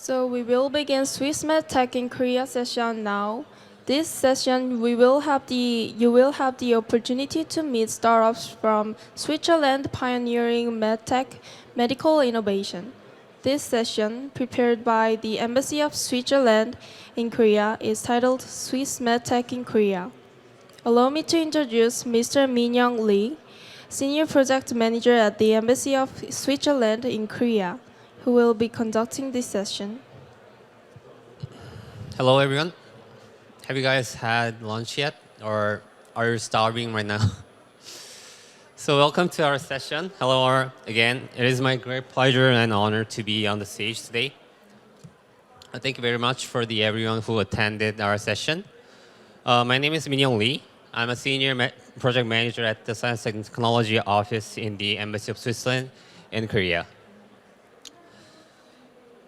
So we will begin Swiss MedTech in Korea session now. This session you will have the opportunity to meet startups from Switzerland pioneering medtech medical innovation. This session, prepared by the Embassy of Switzerland in Korea, is titled Swiss MedTech in Korea. Allow me to introduce Mr. Min-young Lee, Senior Project Manager at the Embassy of Switzerland in Korea, who will be conducting this session. Hello, everyone. Have you guys had lunch yet, or are you starving right now? So welcome to our session. Hello again. It is my great pleasure and honor to be on the stage today. Thank you very much for everyone who attended our session. My name is Min-young Lee. I'm a senior project manager at the Science and Technology Office in the Embassy of Switzerland in Korea.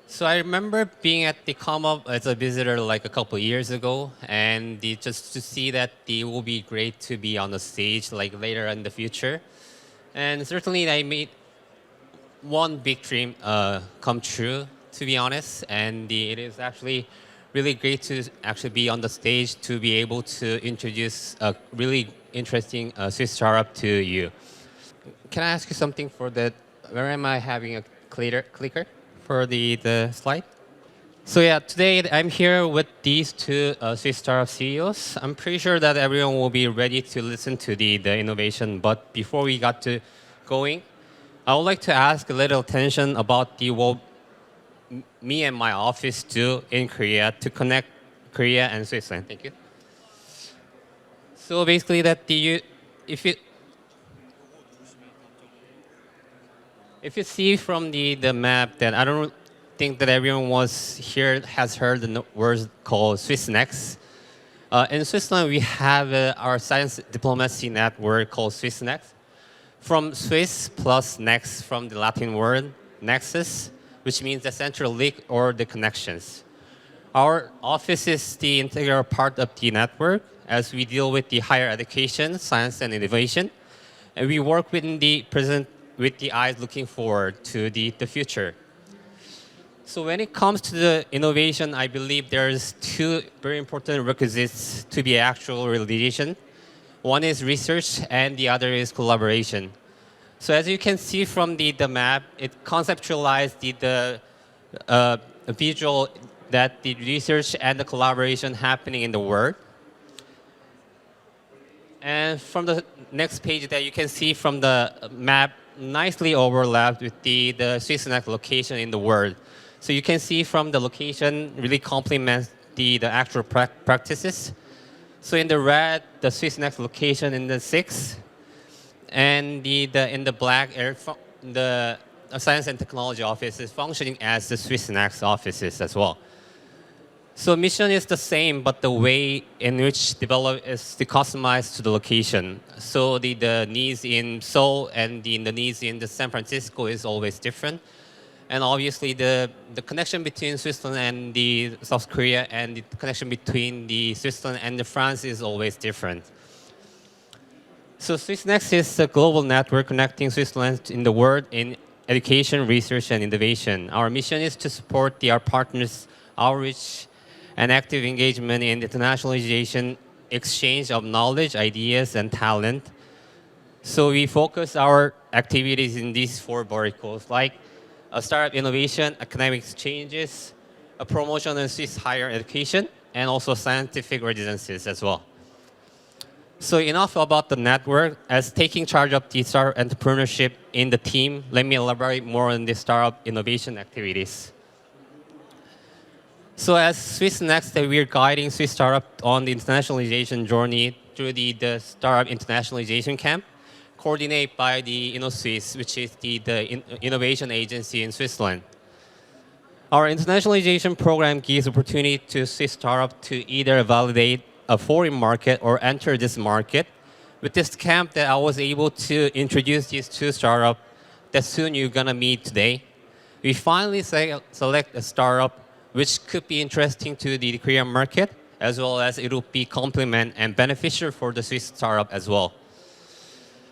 So I remember being at the COMEUP as a visitor like a couple of years ago, and just to see that it will be great to be on the stage like later in the future. And certainly I made one big dream come true, to be honest, and it is actually really great to actually be on the stage to be able to introduce a really interesting Swiss startup to you. Can I ask you something for that? Where am I having a clicker? For the slide. So yeah, today I'm here with these two Swiss startup CEOs. I'm pretty sure that everyone will be ready to listen to the innovation. But before we got to going, I would like to ask a little attention about what me and my office do in Korea to connect Korea and Switzerland. Thank you. So basically, if you see from the map that I don't think that everyone has heard the words called Swiss Next. In Switzerland, we have our science diplomacy network called Swiss Next. From Swiss plus next from the Latin word nexus, which means the central link or the connections. Our office is the integral part of the network as we deal with the higher education, science, and innovation. And we work within the present with the eyes looking forward to the future. So when it comes to the innovation, I believe there's two very important requisites to be actual realization. One is research and the other is collaboration. So as you can see from the map, it conceptualized the visual that the research and the collaboration happening in the world. And from the next page that you can see from the map, nicely overlapped with the Swiss Next location in the world. So you can see from the location really complements the actual practices. So in the red, the Swiss Next location in the 6, and in the black, the Science and Technology Office is functioning as the Swiss Next offices as well. So mission is the same, but the way in which develop is customized to the location. So the needs in Seoul and the needs in the San Francisco is always different. And obviously the connection between Switzerland and the South Korea and the connection between the Switzerland and the France is always different. So Swiss Next is a global network connecting Switzerland in the world in education, research, and innovation. Our mission is to support our partners' outreach and active engagement in internationalization, exchange of knowledge, ideas, and talent. So we focus our activities in these 4 verticals, like startup innovation, academic exchanges, a promotion of Swiss higher education, and also scientific residencies as well. So enough about the network. As taking charge of the startup entrepreneurship in the team, let me elaborate more on the startup innovation activities. So as Swiss Next, we are guiding Swiss startup on the internationalization journey through the Startup Internationalization Camp, coordinated by the InnoSwiss, which is the innovation agency in Switzerland. Our internationalization program gives opportunity to Swiss startup to either validate a foreign market or enter this market. With this camp that I was able to introduce these 2 startups that soon you're gonna meet today, we finally select a startup which could be interesting to the Korean market, as well as it will be complement and beneficial for the Swiss startup as well.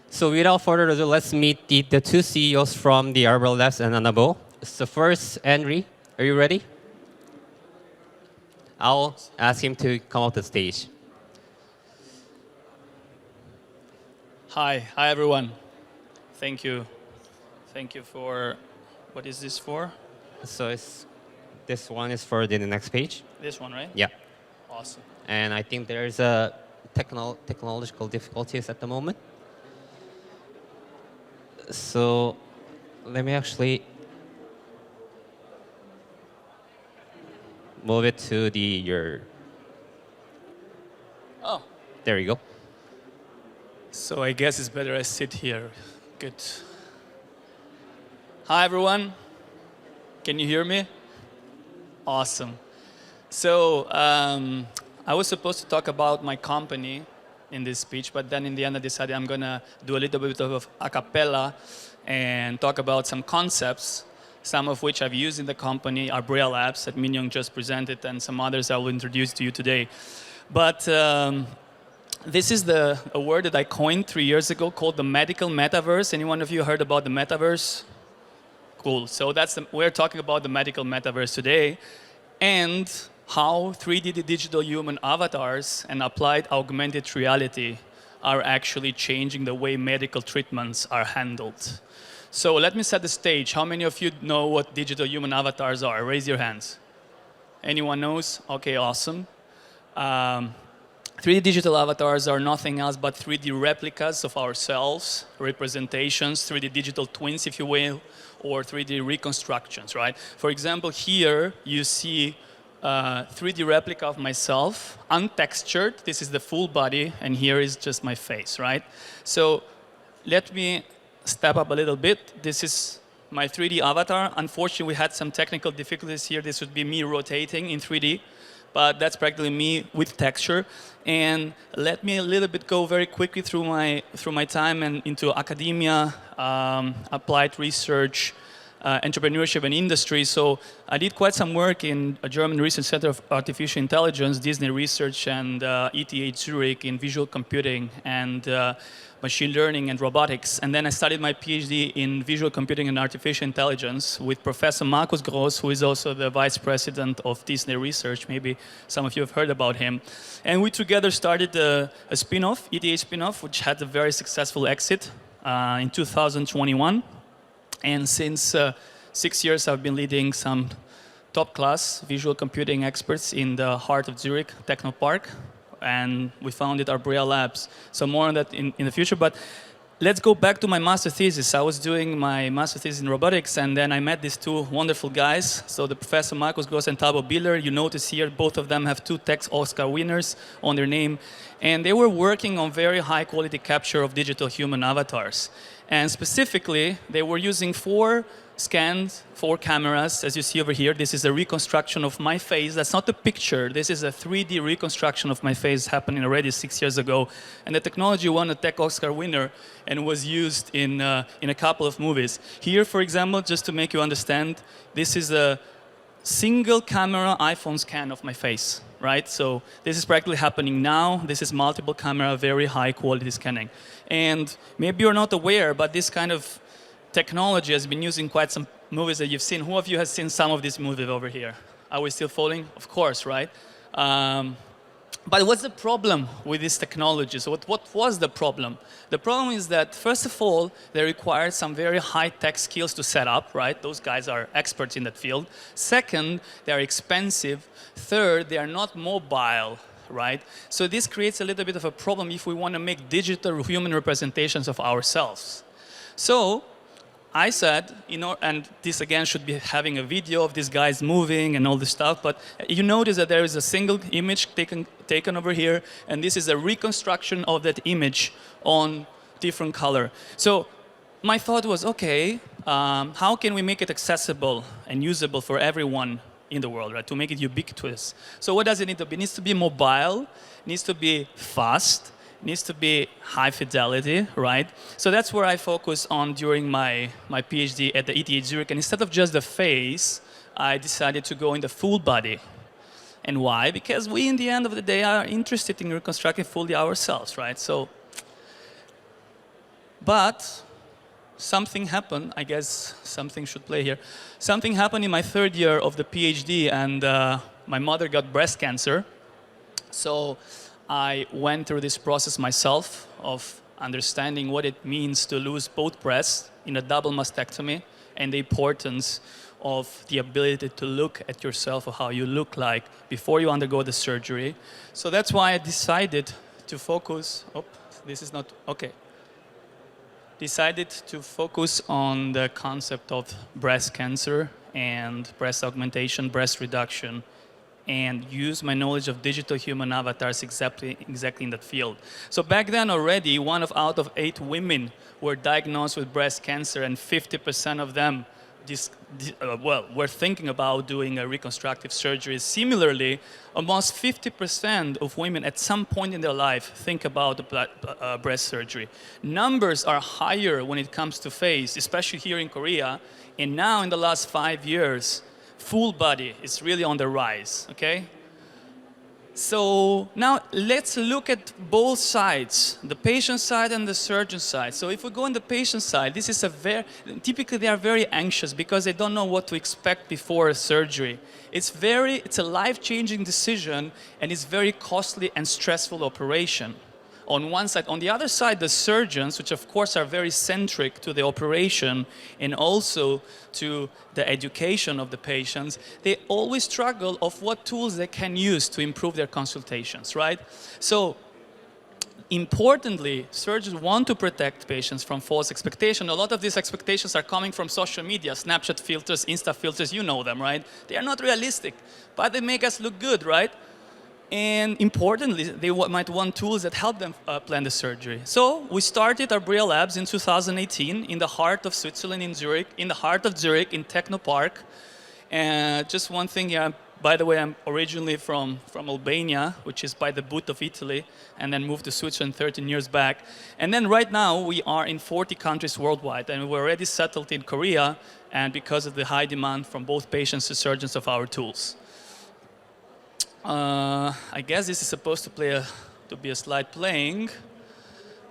So without further ado, let's meet the 2 CEOs from the Arbor Labs and Anabo. So first, Henry, are you ready? I'll ask him to come up to the stage. Hi everyone. Thank you. Thank you for, what is this for? So this one is for the next page. This one, right? Yeah. Awesome. And I think there's a technological difficulties at the moment. So let me actually move it to your. Oh, There you go. so I guess it's better I sit here. Good. Hi everyone. Can you hear me? Awesome. So I was supposed to talk about my company in this speech, but then in the end I decided I'm gonna do a little bit of a cappella and talk about some concepts, some of which I've used in the company, our Brea Labs that Minyoung just presented, and some others I will introduce to you today. But this is a word that I coined 3 years ago called the medical metaverse. Any one of you heard about the metaverse? Cool. So we're talking about the medical metaverse today, and how 3D digital human avatars and applied augmented reality are actually changing the way medical treatments are handled. So let me set the stage. How many of you know what digital human avatars are? Raise your hands. Anyone knows? Okay, awesome. 3D digital avatars are nothing else but 3D replicas of ourselves, representations, 3D digital twins, if you will, or 3D reconstructions, right? For example, here you see 3D replica of myself, untextured. This is the full body, and here is just my face, right? So let me step up a little bit. This is my 3D avatar. Unfortunately, we had some technical difficulties here. This would be me rotating in 3D, but that's practically me with texture. And let me a little bit go very quickly through my time and into academia, applied research, entrepreneurship and industry. So I did quite some work in a German Research Center of Artificial Intelligence, Disney Research, and ETH Zurich in visual computing and machine learning and robotics. And then I studied my PhD in visual computing and artificial intelligence with Professor Markus Gross, who is also the vice president of Disney Research. Maybe some of you have heard about him. And we together started a spin-off, ETH spin-off, which had a very successful exit in 2021. And since 6 years, I've been leading some top-class visual computing experts in the heart of Zurich Techno Park. And we founded our Brea Labs. So more on that in the future. But let's go back to my master thesis. I was doing my master thesis in robotics, and then I met these two wonderful guys. So the Professor Markus Gross and Tabo Biller. You notice here, both of them have 2 Tech Oscar winners on their name. And they were working on very high-quality capture of digital human avatars. And specifically, they were using 4 scans, 4 cameras, as you see over here. This is a reconstruction of my face. That's not a picture. This is a 3D reconstruction of my face happening already 6 years ago. And the technology won a Tech Oscar winner and was used in a couple of movies. Here, for example, just to make you understand, this is a single camera iPhone scan of my face, right? So this is practically happening now. This is multiple camera, very high quality scanning. And maybe you're not aware, but this kind of technology has been used in quite some movies that you've seen. Who of you has seen some of these movies over here? Are we still following? Of course, right? But what's the problem with this technology? So what was the problem? The problem is that, first of all, they require some very high-tech skills to set up, right? Those guys are experts in that field. Second, they are expensive. Third, they are not mobile, right? So this creates a little bit of a problem if we want to make digital human representations of ourselves. So I said, and this again should be having a video of these guys moving and all this stuff, but you notice that there is a single image taken over here, and this is a reconstruction of that image on different color. So my thought was, okay, how can we make it accessible and usable for everyone in the world, right? To make it ubiquitous. So what does it need to be? It needs to be mobile, it needs to be fast, needs to be high fidelity, right? So that's where I focus on during my PhD at the ETH Zurich. And instead of just the face, I decided to go in the full body. And why? Because we, in the end of the day, are interested in reconstructing fully ourselves, right? So, but something happened. I guess something should play here. Something happened in my 3rd year of the PhD, and my mother got breast cancer. So I went through this process myself of understanding what it means to lose both breasts in a double mastectomy and the importance of the ability to look at yourself or how you look like before you undergo the surgery. So that's why I decided to focus, this is not, okay. Decided to focus on the concept of breast cancer and breast augmentation, breast reduction, and use my knowledge of digital human avatars exactly in that field. So back then already, out of 8 women were diagnosed with breast cancer, and 50% of them were thinking about doing a reconstructive surgery. Similarly, almost 50% of women at some point in their life think about breast surgery. Numbers are higher when it comes to face, especially here in Korea. And now in the last 5 years, full body is really on the rise, okay? So now let's look at both sides, the patient side and the surgeon side. So if we go on the patient side, this is typically they are very anxious because they don't know what to expect before a surgery. It's a life-changing decision, and it's very costly and stressful operation. On one side. On the other side, the surgeons, which of course are very centric to the operation and also to the education of the patients, they always struggle of what tools they can use to improve their consultations, right? So importantly, surgeons want to protect patients from false expectation. A lot of these expectations are coming from social media, Snapchat filters, Insta filters, you know them, right? They are not realistic, but they make us look good, right? And importantly, they might want tools that help them plan the surgery. So we started our Bria Labs in 2018 in the heart of Switzerland, in Zurich, in the heart of Zurich, in Techno Park. And just one thing here, by the way, I'm originally from Albania, which is by the boot of Italy, and then moved to Switzerland 13 years back. And then right now, we are in 40 countries worldwide, and we're already settled in Korea, and because of the high demand from both patients to surgeons of our tools. I guess this is supposed to be a slide playing.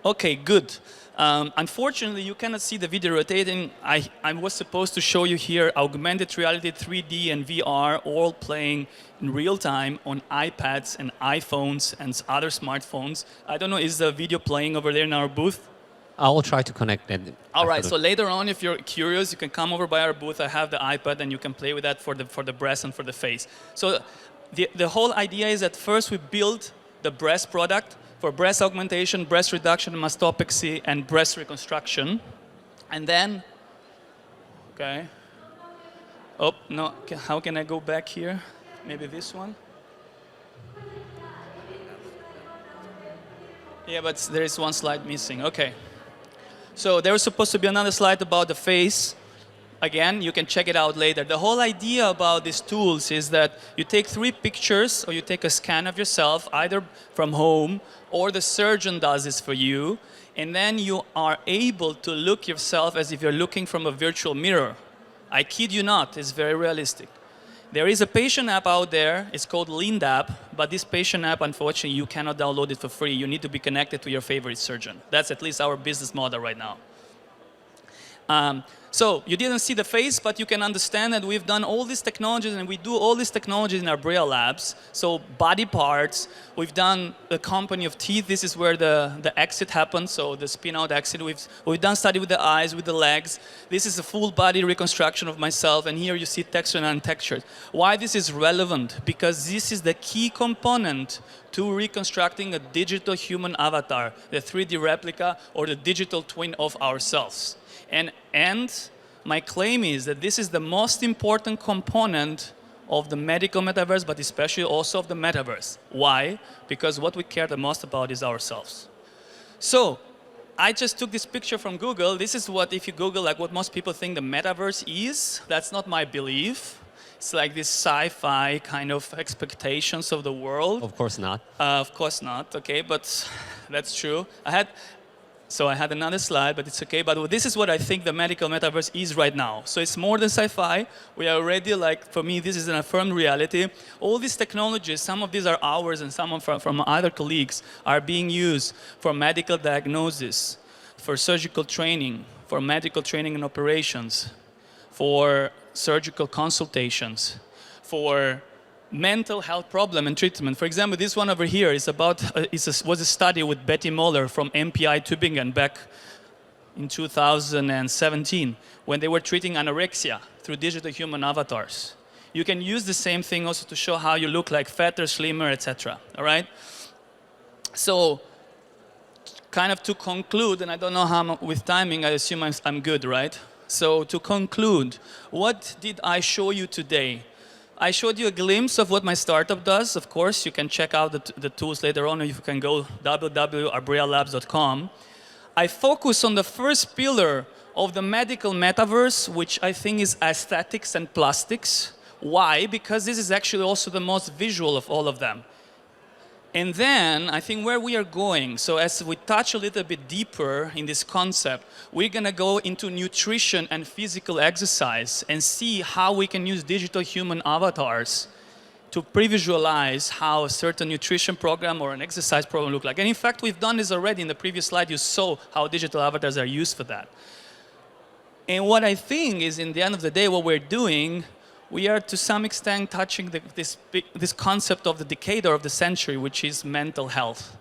Okay, good. Unfortunately, you cannot see the video rotating. I was supposed to show you here augmented reality, 3D and VR, all playing in real time on iPads and iPhones and other smartphones. I don't know, is the video playing over there in our booth? I will try to connect it. All right, so later on, if you're curious, you can come over by our booth. I have the iPad, and you can play with that for the breast and for the face. So the whole idea is that first we build the breast product for breast augmentation, breast reduction, mastopexy, and breast reconstruction. And then, okay. Oh, no, how can I go back here? Maybe this one? Yeah, but there is one slide missing. Okay. So there was supposed to be another slide about the face. Again, you can check it out later. The whole idea about these tools is that you take 3 pictures or you take a scan of yourself, either from home or the surgeon does this for you, and then you are able to look yourself as if you're looking from a virtual mirror. I kid you not, it's very realistic. There is a patient app out there, it's called LindApp, but this patient app, unfortunately, you cannot download it for free. You need to be connected to your favorite surgeon. That's at least our business model right now. So you didn't see the face, but you can understand that we've done all these technologies, and we do all these technologies in our Bria Labs. So body parts, we've done a company of teeth. This is where the exit happens, so the spin-out exit. We've done study with the eyes, with the legs. This is a full body reconstruction of myself, and here you see texture and untextured. Why this is relevant? Because this is the key component to reconstructing a digital human avatar, the 3D replica or the digital twin of ourselves. And my claim is that this is the most important component of the medical metaverse, but especially also of the metaverse. Why? Because what we care the most about is ourselves. So I just took this picture from Google. This is what, if you Google, like what most people think the metaverse is. That's not my belief. It's like this sci-fi kind of expectations of the world. Of course not. Of course not, okay, but that's true. I had another slide, but it's okay. But this is what I think the medical metaverse is right now. So it's more than sci-fi. We are already, like, for me, this is an affirmed reality. All these technologies, some of these are ours and some from other colleagues, are being used for medical diagnosis, for surgical training, for medical training and operations, for surgical consultations, for mental health problem and treatment. For example, this one over here is about was a study with Betty Moller from MPI Tübingen back in 2017 when they were treating anorexia through digital human avatars. You can use the same thing also to show how you look like fatter, slimmer, etc. All right. So, kind of to conclude, and I don't know how with timing. I assume I'm good, right? So to conclude, what did I show you today? I showed you a glimpse of what my startup does. Of course, you can check out the tools later on, or you can go www.arbrealabs.com. I focus on the first pillar of the medical metaverse, which I think is aesthetics and plastics. Why? Because this is actually also the most visual of all of them. And then, I think where we are going, so as we touch a little bit deeper in this concept, we're going to go into nutrition and physical exercise and see how we can use digital human avatars to pre-visualize how a certain nutrition program or an exercise program look like. And in fact, we've done this already. In the previous slide, you saw how digital avatars are used for that. And what I think is, in the end of the day, what we're doing, we are to some extent touching this concept of the decade or of the century, which is mental health.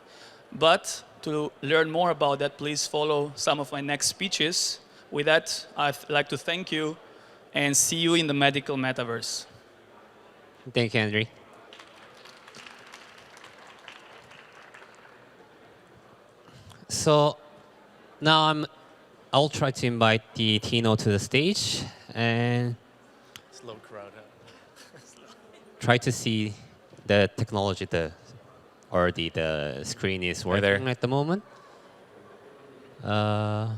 But to learn more about that, please follow some of my next speeches. With that, I'd like to thank you and see you in the medical metaverse. Thank you, Henry. So now I'll try to invite the Tino to the stage and Slow crowd, huh? try to see the technology, the screen is working there. at the moment. Yeah.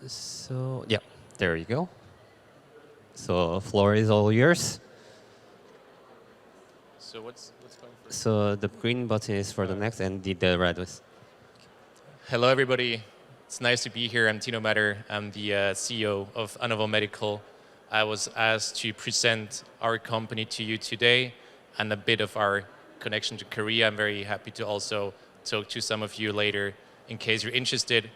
So yeah, there you go. So floor is all yours. So what's going first? So the green button is for the next, and the red was. Hello, everybody. It's nice to be here. I'm Tino Matter. I'm the CEO of Anovo Medical. I was asked to present our company to you today and a bit of our connection to Korea. I'm very happy to also talk to some of you later in case you're interested.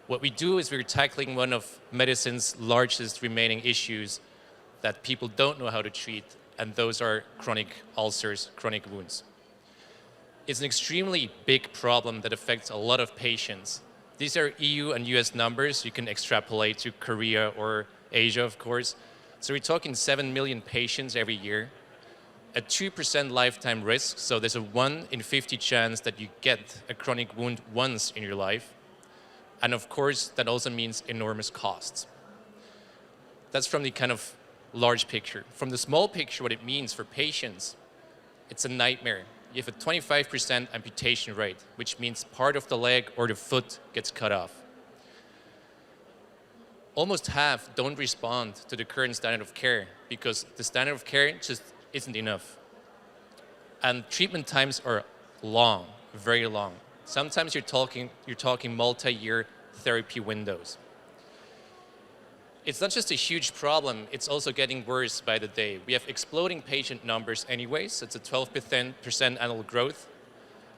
What we do is we're tackling one of medicine's largest remaining issues that people don't know how to treat, and those are chronic ulcers, chronic wounds. It's an extremely big problem that affects a lot of patients. These are EU and US numbers. You can extrapolate to Korea or Asia, of course. So we're talking 7 million patients every year, a 2% lifetime risk. So there's a 1 in 50 chance that you get a chronic wound once in your life. And of course, that also means enormous costs. That's from the kind of large picture. From the small picture, what it means for patients, it's a nightmare. You have a 25% amputation rate, which means part of the leg or the foot gets cut off. Almost half don't respond to the current standard of care because the standard of care just isn't enough. And treatment times are long, very long. Sometimes you're talking multi-year therapy windows. It's not just a huge problem, it's also getting worse by the day. We have exploding patient numbers anyways. It's a 12% annual growth.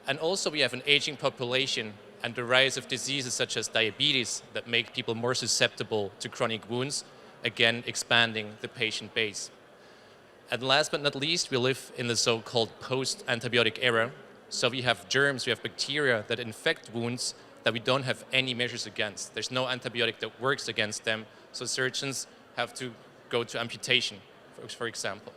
And also we have an aging population and the rise of diseases such as diabetes that make people more susceptible to chronic wounds, again expanding the patient base. And last but not least, we live in the so-called post-antibiotic era. So we have germs, we have bacteria that infect wounds that we don't have any measures against. There's no antibiotic that works against them. So surgeons have to go to amputation, for example.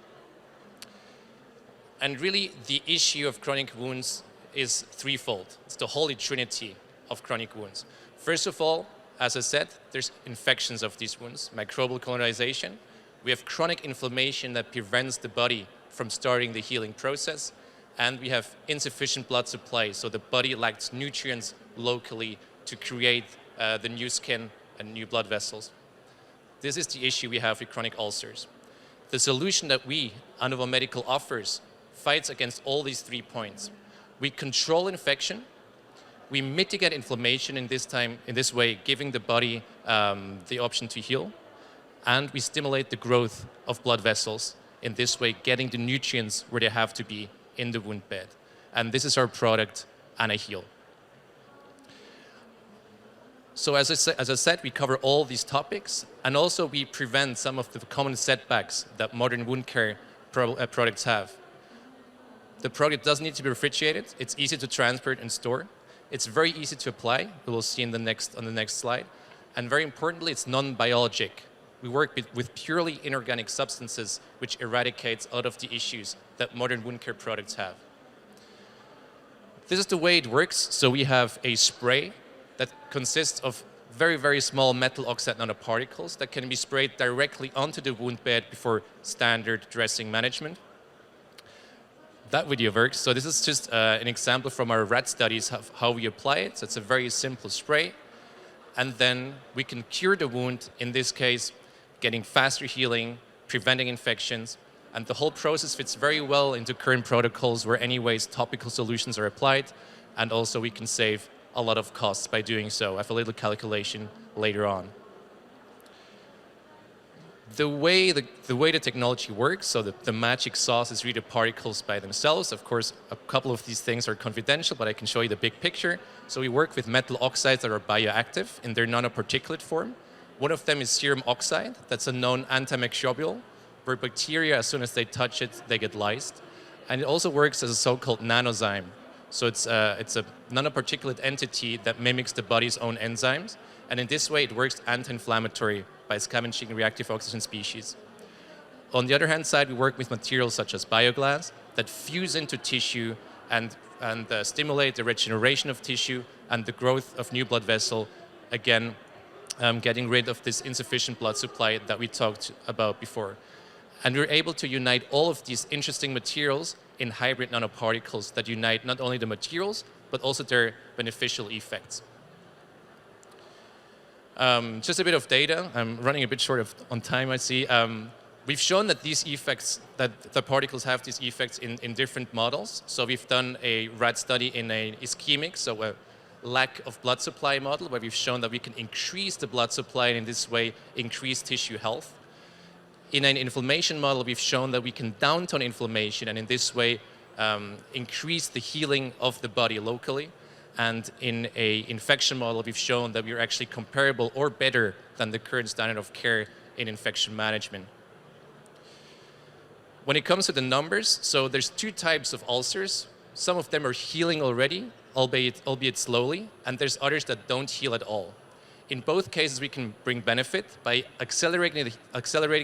And really, the issue of chronic wounds is threefold. It's the holy trinity of chronic wounds. First of all, as I said, there's infections of these wounds, microbial colonization. We have chronic inflammation that prevents the body from starting the healing process. And we have insufficient blood supply, so the body lacks nutrients locally to create the new skin and new blood vessels. This is the issue we have with chronic ulcers. The solution that we, Anovo Medical, offers fights against all these 3 points. We control infection, we mitigate inflammation in this way, giving the body the option to heal, and we stimulate the growth of blood vessels in this way, getting the nutrients where they have to be in the wound bed. And this is our product, AnaHeal. So as I said, we cover all these topics, and also we prevent some of the common setbacks that modern wound care products have. The product doesn't need to be refrigerated. It's easy to transport and store. It's very easy to apply. We will see on the next slide. And very importantly, it's non-biologic. We work with purely inorganic substances, which eradicates a lot of the issues that modern wound care products have. This is the way it works. So we have a spray that consists of very, very small metal oxide nanoparticles that can be sprayed directly onto the wound bed before standard dressing management. That video works. So this is just an example from our rat studies of how we apply it. So it's a very simple spray. And then we can cure the wound, in this case, getting faster healing, preventing infections. And the whole process fits very well into current protocols where anyways topical solutions are applied. And also we can save a lot of costs by doing so. I have a little calculation later on. The way the technology works, so the magic sauce is really the particles by themselves. Of course, a couple of these things are confidential, but I can show you the big picture. So we work with metal oxides that are bioactive in their nanoparticulate form. One of them is serum oxide. That's a known antimicrobial, where bacteria, as soon as they touch it, they get lysed. And it also works as a so-called nanozyme. So it's a nanoparticulate entity that mimics the body's own enzymes. And in this way, it works anti-inflammatory by scavenging reactive oxygen species. On the other hand side, we work with materials such as bioglass that fuse into tissue and stimulate the regeneration of tissue and the growth of new blood vessel, again, getting rid of this insufficient blood supply that we talked about before. And we're able to unite all of these interesting materials in hybrid nanoparticles that unite not only the materials, but also their beneficial effects. Just a bit of data. I'm running a bit short on time, I see. We've shown that these effects, that the particles have these effects in different models. So we've done a rat study in an ischemic, so a lack of blood supply model, where we've shown that we can increase the blood supply and in this way increase tissue health. In an inflammation model, we've shown that we can downtone inflammation and in this way increase the healing of the body locally. And in an infection model, we've shown that we're actually comparable or better than the current standard of care in infection management. When it comes to the numbers, so there's two types of ulcers. Some of them are healing already, albeit slowly, and there's others that don't heal at all. In both cases, we can bring benefit by accelerating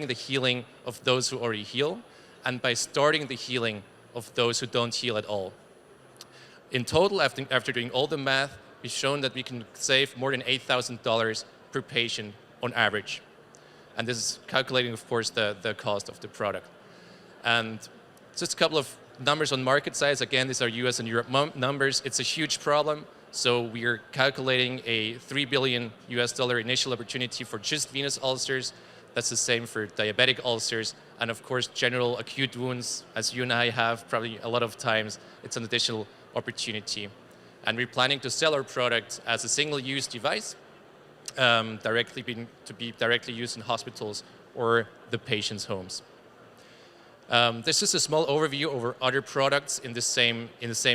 the healing of those who already heal and by starting the healing of those who don't heal at all. In total, after doing all the math, we've shown that we can save more than $8,000 per patient on average. And this is calculating, of course, the cost of the product. And just a couple of numbers on market size. Again, these are US and Europe numbers. It's a huge problem. So we are calculating a $3 billion initial opportunity for just venous ulcers. That's the same for diabetic ulcers. And of course, general acute wounds, as you and I have probably a lot of times, it's an additional opportunity. And we're planning to sell our product as a single-use device, to be directly used in hospitals or the patient's homes. This is a small overview over other products in the same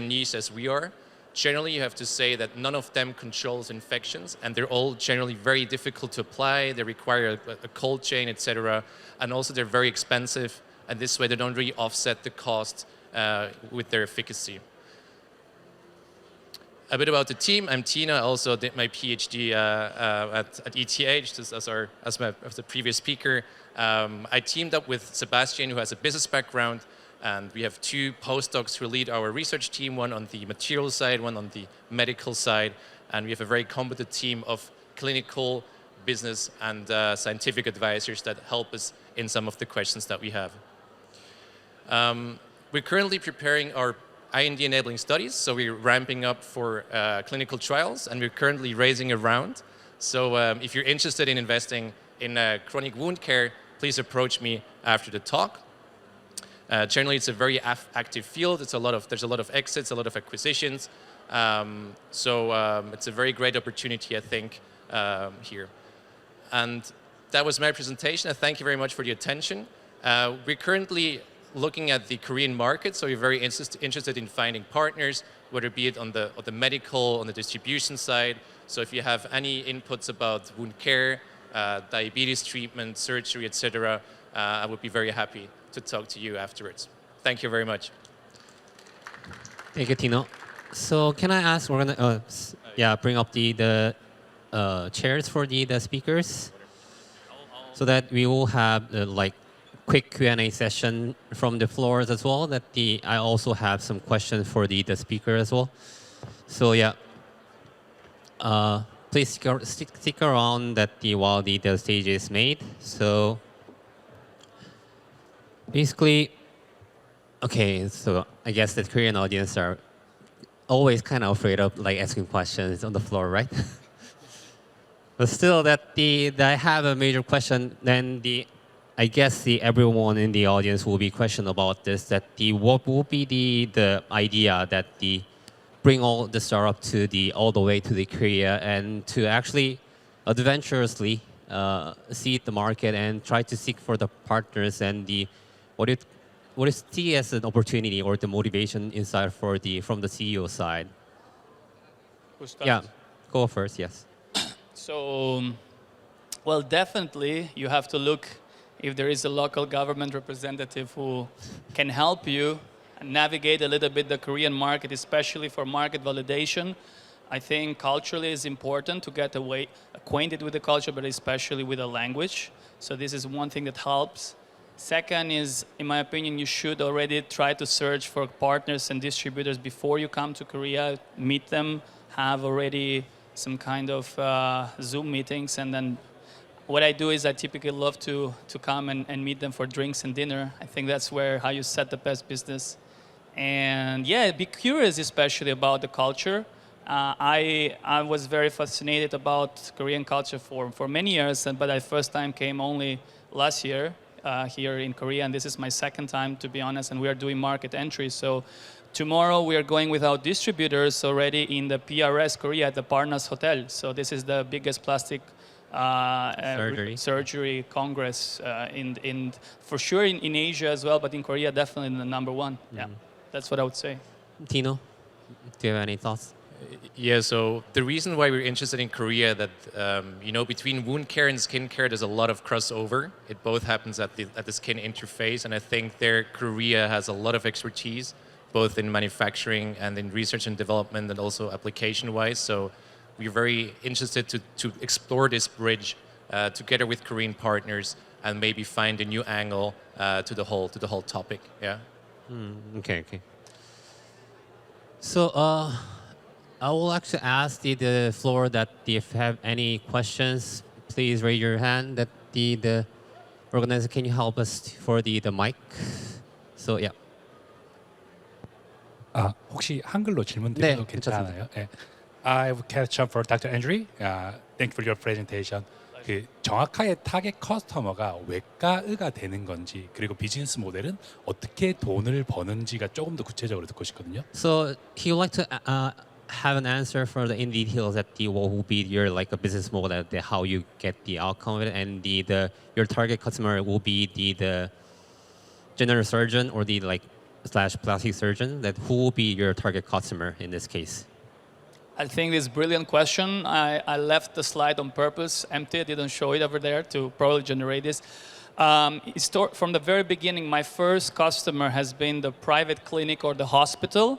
niche as we are. Generally, you have to say that none of them controls infections, and they're all generally very difficult to apply. They require a cold chain, etc. And also, they're very expensive, and this way they don't really offset the cost with their efficacy. A bit about the team. I'm Tina. I also did my PhD at ETH, just as the previous speaker. I teamed up with Sebastian, who has a business background, and we have two postdocs who lead our research team, one on the material side, one on the medical side, and we have a very competent team of clinical, business, and scientific advisors that help us in some of the questions that we have. We're currently preparing our IND-enabling studies, so we're ramping up for clinical trials, and we're currently raising a round. So if you're interested in investing in chronic wound care, please approach me after the talk. Generally, it's a very active field. There's a lot of exits, a lot of acquisitions. So it's a very great opportunity, I think, here. And that was my presentation. I thank you very much for the attention. We're currently looking at the Korean market, so we're very interested in finding partners whether be it on the medical, on the distribution side. So if you have any inputs about wound care, diabetes treatment, surgery, etc., I would be very happy to talk to you afterwards. Thank you very much. Thank you, Tino. So can I ask, we're gonna bring up the chairs for the speakers, so that we will have like quick Q&A session from the floors as well. I also have some questions for the speaker as well. So yeah, please stick around while the stage is made. So basically, okay, so I guess the Korean audience are always kind of afraid of like asking questions on the floor, right? But still, I have a major question. Then I guess everyone in the audience will be question about this. What will be the idea that bring all the startup all the way to the Korea and to actually adventurously see the market and try to seek for the partners and what is see as an opportunity or the motivation inside from the CEO side? Who starts? Yeah, go first. Yes. So, well, definitely you have to look if there is a local government representative who can help you navigate a little bit the Korean market, especially for market validation. I think culturally is important to get acquainted with the culture, but especially with the language. So this is one thing that helps. Second is, in my opinion, you should already try to search for partners and distributors before you come to Korea, meet them, have already some kind of Zoom meetings, and then what I do is I typically love to come and meet them for drinks and dinner. I think that's how you set the best business. And yeah, be curious especially about the culture. I was very fascinated about Korean culture for many years, but I first time came only last year here in Korea, and this is my second time, to be honest, and we are doing market entry. So tomorrow we are going with our distributors already in the PRS Korea at the Parnas Hotel. So this is the biggest plastic surgery congress for sure in Asia as well, but in Korea definitely the number one. Yeah, that's what I would say. Tino, do you have any thoughts? Yeah, so the reason why we're interested in Korea that between wound care and skin care, there's a lot of crossover. It both happens at the skin interface, and I think Korea has a lot of expertise, both in manufacturing and in research and development, and also application-wise. So we're very interested to explore this bridge together with Korean partners and maybe find a new angle to the whole topic. Yeah. Okay. So I will actually ask the floor that if you have any questions, please raise your hand. That the organizer, can you help us for the mic? So yeah. 혹시 한글로 질문드려도 네, 괜찮아요? 네. I have a question for Dr. Andrew. Thank you for your presentation. 그 정확하게 타겟 커스터머가 외과의가 되는 건지 그리고 비즈니스 모델은 어떻게 돈을 버는지가 조금 더 구체적으로 듣고 싶거든요. So he would like to have an answer for in details what will be your like a business model, how you get the outcome of it, and your target customer will be the general surgeon or the / plastic surgeon. Who will be your target customer in this case? I think this is a brilliant question. I left the slide on purpose empty. I didn't show it over there to probably generate this. From the very beginning, my first customer has been the private clinic or the hospital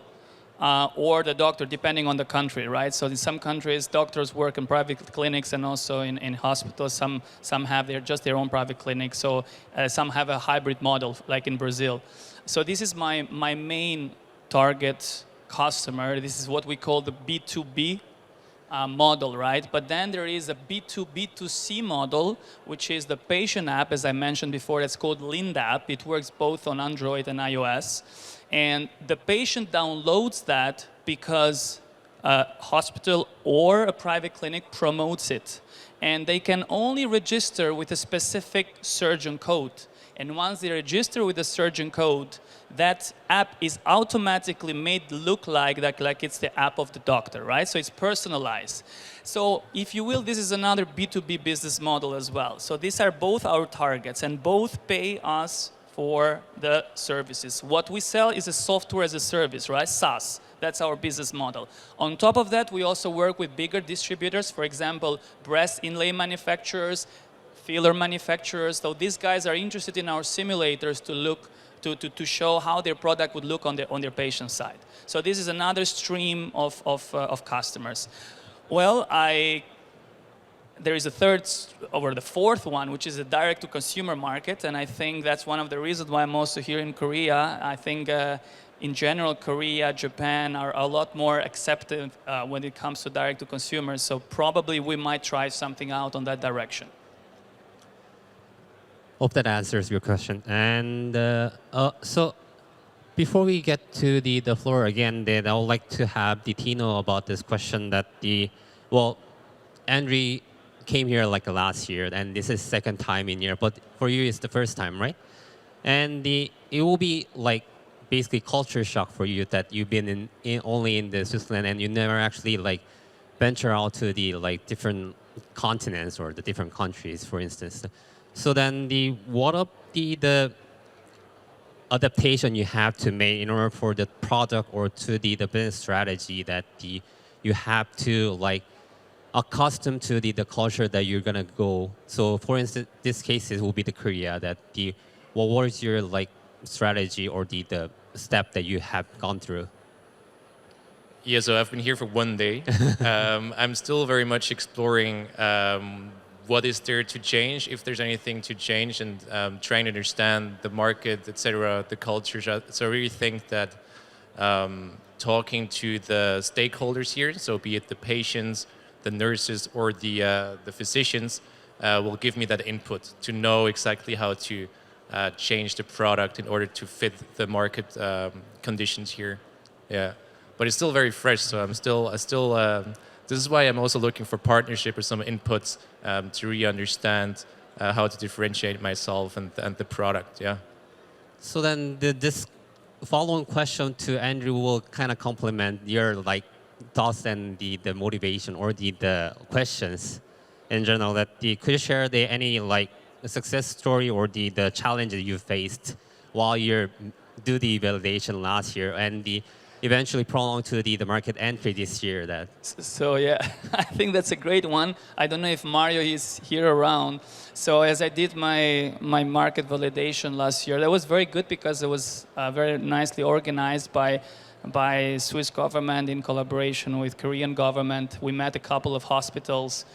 or the doctor, depending on the country, right? So in some countries, doctors work in private clinics and also in hospitals. Some have just their own private clinic. So some have a hybrid model, like in Brazil. So this is my main target customer. This is what we call the B2B model, right? But then there is a B2B2C model, which is the patient app, as I mentioned before, that's called Lindap. It works both on Android and iOS. And the patient downloads that because a hospital or a private clinic promotes it. And they can only register with a specific surgeon code. And once they register with the surgeon code, that app is automatically made look like it's the app of the doctor, right? So it's personalized. So if you will, this is another B2B business model as well. So these are both our targets and both pay us for the services. What we sell is a software as a service, right? SaaS, That's our business model. On top of that, we also work with bigger distributors, for example, breast inlay manufacturers, filler manufacturers. So these guys are interested in our simulators to look to show how their product would look on their patient side. So this is another stream of customers. Well, there is a third or the fourth one, which is a direct-to-consumer market, and I think that's one of the reasons why I'm also here in Korea. I think in general, Korea, Japan are a lot more accepting when it comes to direct-to-consumer, so probably we might try something out on that direction. Hope that answers your question. And so before we get to the floor again, then I would like to have the Tino about this question that Andre came here like last year, and this is second time in here, but for you it's the first time, right? And it will be like basically culture shock for you that you've been only in the Switzerland and you never actually like venture out to the like different continents or the different countries, for instance. So then what are the adaptation you have to make in order for the product or to the business strategy that you have to like accustom to the culture that you're gonna go. So for instance, this case will be the Korea that what is your like strategy or the step that you have gone through? Yeah, so I've been here for 1 day. I'm still very much exploring what is there to change, if there's anything to change, and trying to understand the market, etc., the culture. So I really think that talking to the stakeholders here, so be it the patients, the nurses, or the physicians, will give me that input to know exactly how to change the product in order to fit the market conditions here. Yeah, but it's still very fresh, so this is why I'm also looking for partnership or some inputs to really understand how to differentiate myself and the product. Yeah. So then this following question to Andrew will kind of complement your like thoughts and the motivation or the questions in general. That could you share any like success story or the challenges you faced while you do the validation last year and eventually prolong to the market entry this year? So yeah, I think that's a great one. I don't know if Mario is here around. So as I did my market validation last year, that was very good because it was very nicely organized by Swiss government in collaboration with Korean government. We met a couple of hospitals.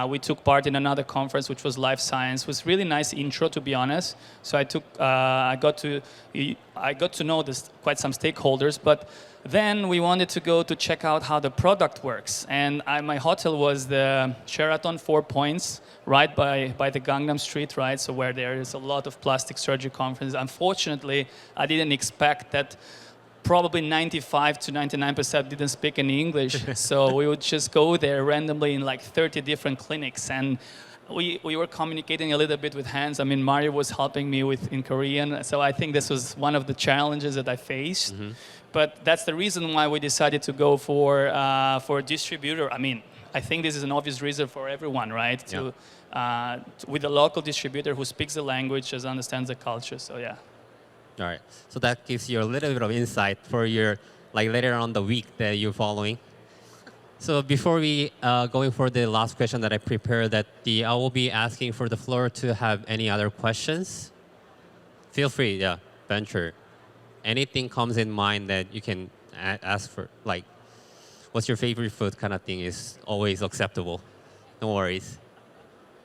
We took part in another conference, which was Life Science. It was really nice intro, to be honest. So I got to know quite some stakeholders, but then we wanted to go to check out how the product works. And my hotel was the Sheraton 4 Points, right by the Gangnam Street, right? So where there is a lot of plastic surgery conferences. Unfortunately, I didn't expect that. Probably 95 to 99% didn't speak any English, so we would just go there randomly in like 30 different clinics, and we were communicating a little bit with hands. I mean, Mario was helping me in Korean, so I think this was one of the challenges that I faced. Mm-hmm. But that's the reason why we decided to go for a distributor. I mean, I think this is an obvious reason for everyone, right? Yeah. With a local distributor who speaks the language, just understands the culture. So yeah. All right. So that gives you a little bit of insight for your like later on the week that you're following. So before we going for the last question that I prepared, I will be asking for the floor to have any other questions. Feel free, venture. Anything comes in mind that you can ask for, like, what's your favorite food kind of thing is always acceptable. No worries.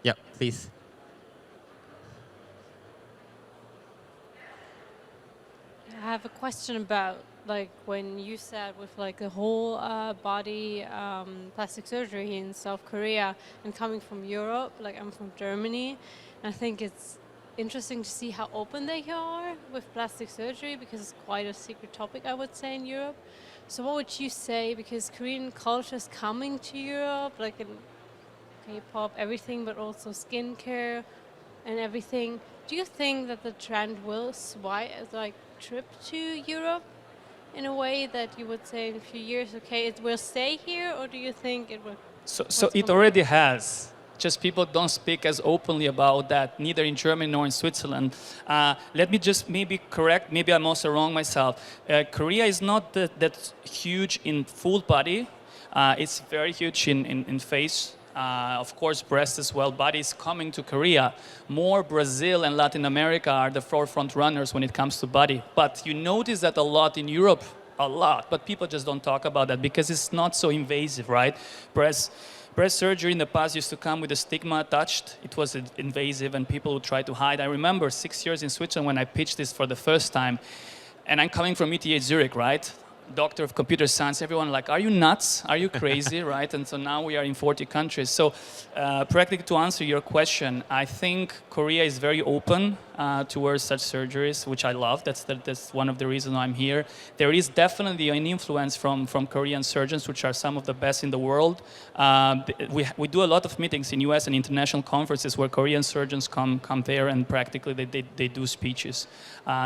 Yeah, please. I have a question about like when you said with like the whole body plastic surgery in South Korea and coming from Europe, like I'm from Germany, and I think it's interesting to see how open they are with plastic surgery because it's quite a secret topic, I would say, in Europe. So what would you say, because Korean culture is coming to Europe, like in K-pop, everything, but also skincare and everything. Do you think that the trend will trip to Europe in a way that you would say in a few years, okay, it will stay here, or do you think it will? So it already has. just people don't speak as openly about that, neither in Germany nor in Switzerland. Let me just maybe correct, maybe I'm also wrong myself. Korea is not that huge in full body. It's very huge in face. Of course, breast as well. Body is coming to Korea. More Brazil and Latin America are the forefront runners when it comes to body. But you notice that a lot in Europe, a lot. But people just don't talk about that because it's not so invasive, right? Breast surgery in the past used to come with a stigma attached. It was invasive and people would try to hide. I remember 6 years in Switzerland when I pitched this for the first time. And I'm coming from ETH Zurich, right? Doctor of computer science, everyone like, are you nuts? Are you crazy, right? And so now we are in 40 countries. So practically to answer your question, I think Korea is very open towards such surgeries, which I love. That's one of the reasons I'm here. There is definitely an influence from Korean surgeons, which are some of the best in the world. We do a lot of meetings in US and international conferences where Korean surgeons come there and practically they do speeches.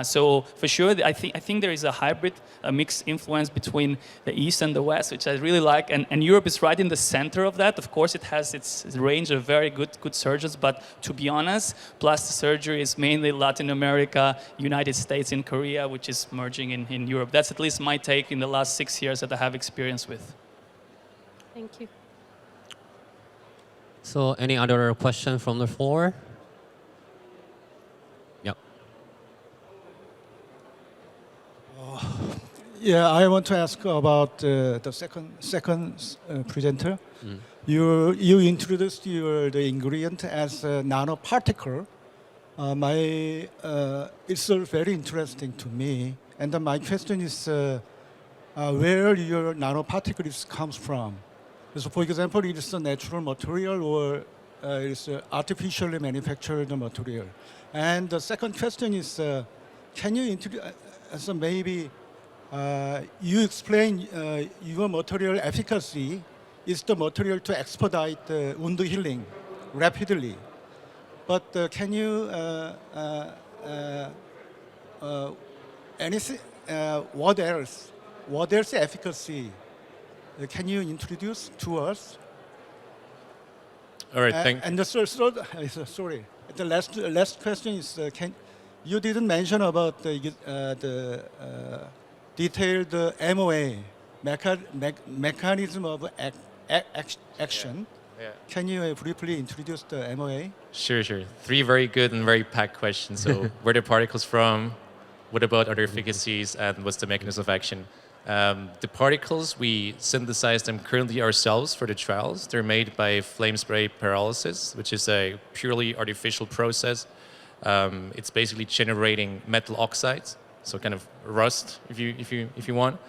So for sure, I think there is a hybrid, a mixed influence between the East and the West, which I really like. And Europe is right in the center of that. Of course, it has its range of very good surgeons. But to be honest, plastic surgery is mainly Latin America, United States, and Korea, which is merging in Europe. That's at least my take in the last 6 years that I have experience with. Thank you. So any other question from the floor? Yep. Yeah, I want to ask about the second presenter. You introduced the ingredient as a nanoparticle. It's very interesting to me. And my question is where your nanoparticles comes from. So for example, it is a natural material or it's artificially manufactured material. And the second question is, can you introduce, so maybe you explain your material efficacy is the material to expedite wound healing rapidly. But can you anything? What else? What else efficacy? Can you introduce to us? All right, And the sorry, the last question is: you didn't mention about the detailed MOA mechanism of action? Yeah. Can you briefly introduce the MOA? Sure. 3 very good and very packed questions. So where the particles from? What about other efficacies? And what's the mechanism of action? The particles, we synthesize them currently ourselves for the trials. They're made by flame spray pyrolysis, which is a purely artificial process. It's basically generating metal oxides, so kind of rust, if you want,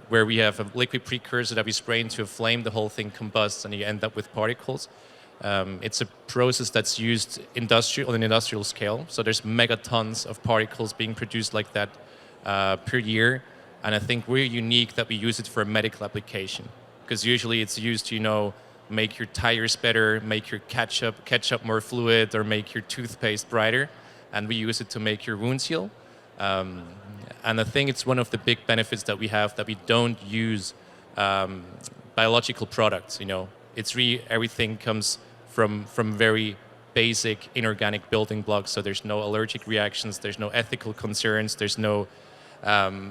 where we have a liquid precursor that we spray into a flame. The whole thing combusts, and you end up with particles. It's a process that's used on an industrial scale. So there's megatons of particles being produced like that per year. And I think we're unique that we use it for a medical application, because usually it's used to, make your tires better, make your ketchup more fluid, or make your toothpaste brighter. And we use it to make your wounds heal. And I think it's one of the big benefits that we have, that we don't use biological products. It's really everything comes from very basic inorganic building blocks. So there's no allergic reactions, there's no ethical concerns, there's no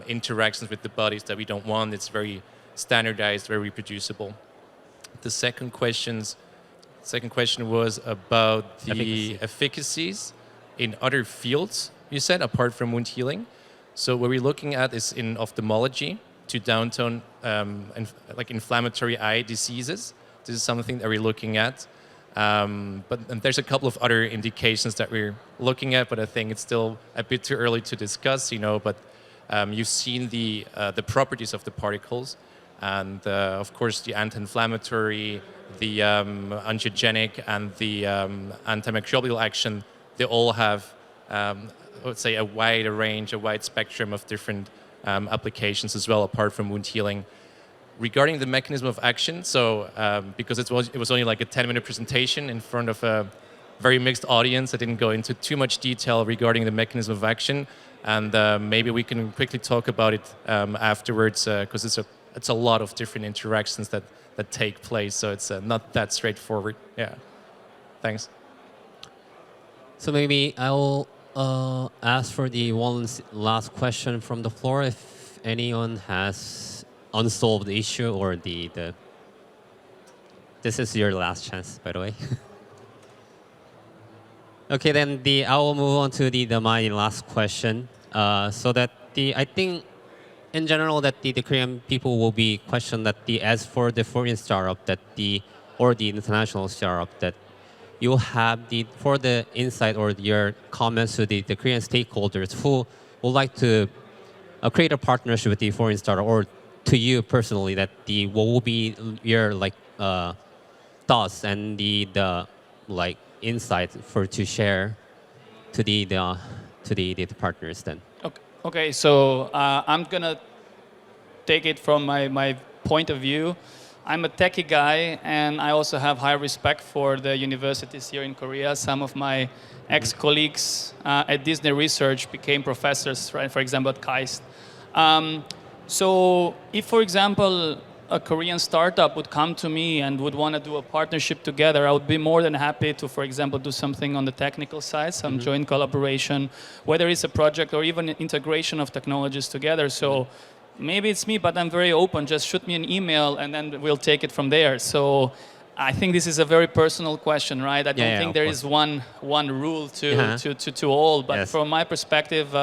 interactions with the bodies that we don't want. It's very standardized, very reproducible. The second question was about the efficacies in other fields, you said, apart from wound healing. So what we're looking at is in ophthalmology to downtone like inflammatory eye diseases. This is something that we're looking at. But there's a couple of other indications that we're looking at, but I think it's still a bit too early to discuss, But you've seen the properties of the particles, and of course the anti-inflammatory, the angiogenic, and the antimicrobial action. They all have, I would say, a wide range, a wide spectrum of different applications as well, apart from wound healing. Regarding the mechanism of action, so because it was only like a 10-minute presentation in front of a very mixed audience, I didn't go into too much detail regarding the mechanism of action. And maybe we can quickly talk about it afterwards, because it's a it's a lot of different interactions that take place. So it's not that straightforward. Yeah. Thanks. So maybe I'll ask for the one last question from the floor. If anyone has unsolved issue or the this is your last chance, by the way. Okay, then I will move on to my last question. So that I think in general that the Korean people will be questioned that as for the foreign startup or the international startup that you have for the insight or your comments to the Korean stakeholders who would like to create a partnership with the foreign startup, or to you personally that what will be your thoughts and the insights to share to the partners then. Okay, so I'm gonna take it from my point of view. I'm a techie guy, and I also have high respect for the universities here in Korea. Some of my ex-colleagues at Disney Research became professors, right? For example, at KAIST. So if, for example, a Korean startup would come to me and would want to do a partnership together, I would be more than happy to, for example, do something on the technical side, some joint collaboration, whether it's a project or even integration of technologies together. So maybe it's me, but I'm very open. Just shoot me an email and then we'll take it from there. So I think this is a very personal question, right? I don't think there is one rule to all. But from my perspective,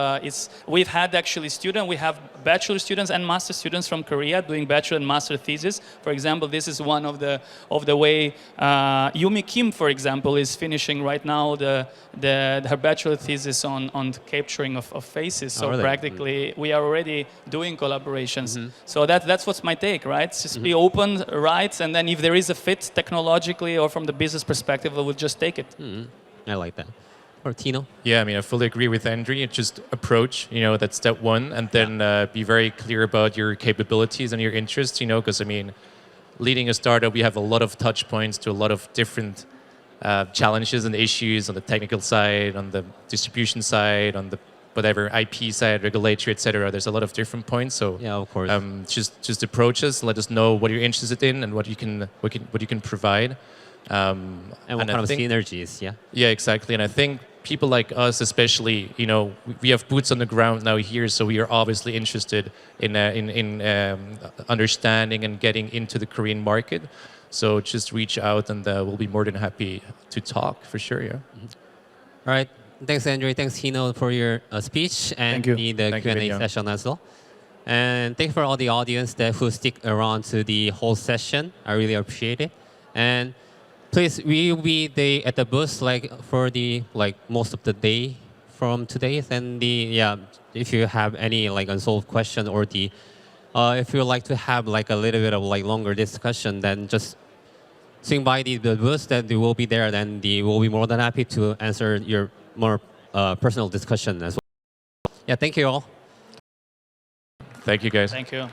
we've had actually we have bachelor students and master students from Korea doing bachelor and master thesis. For example, this is one of the way Yumi Kim, for example, is finishing right now her bachelor thesis on capturing of faces. So practically, we are already doing collaborations. So that's what's my take, right? Just be open, right? And then if there is a fit technologically or from the business perspective, I will just take it. I like that. Or Tino? Yeah, I mean, I fully agree with Andrew. Just approach, that's step one, and then be very clear about your capabilities and your interests, because I mean, leading a startup, we have a lot of touch points to a lot of different challenges and issues on the technical side, on the distribution side, on the whatever IP side, regulatory, etc. There's a lot of different points. So yeah, of course. Just approach us. Let us know what you're interested in and what you can provide. And what kind of synergies? Yeah. Yeah, exactly. And I think people like us, especially, we have boots on the ground now here, so we are obviously interested in understanding and getting into the Korean market. So just reach out, and we'll be more than happy to talk for sure. Yeah. All right. Thanks, Andrew. Thanks, Hino, for your speech and the Q&A session as well. And thank you for all the audience who stick around to the whole session. I really appreciate it. And please, we will be at the booth for most of the day from today. And if you have any unsolved question or if you would like to have a little bit of longer discussion, then just swing by the booth. That we will be there. Then we'll be more than happy to answer your more personal discussion as well. Yeah, thank you all. Thank you, guys. Thank you.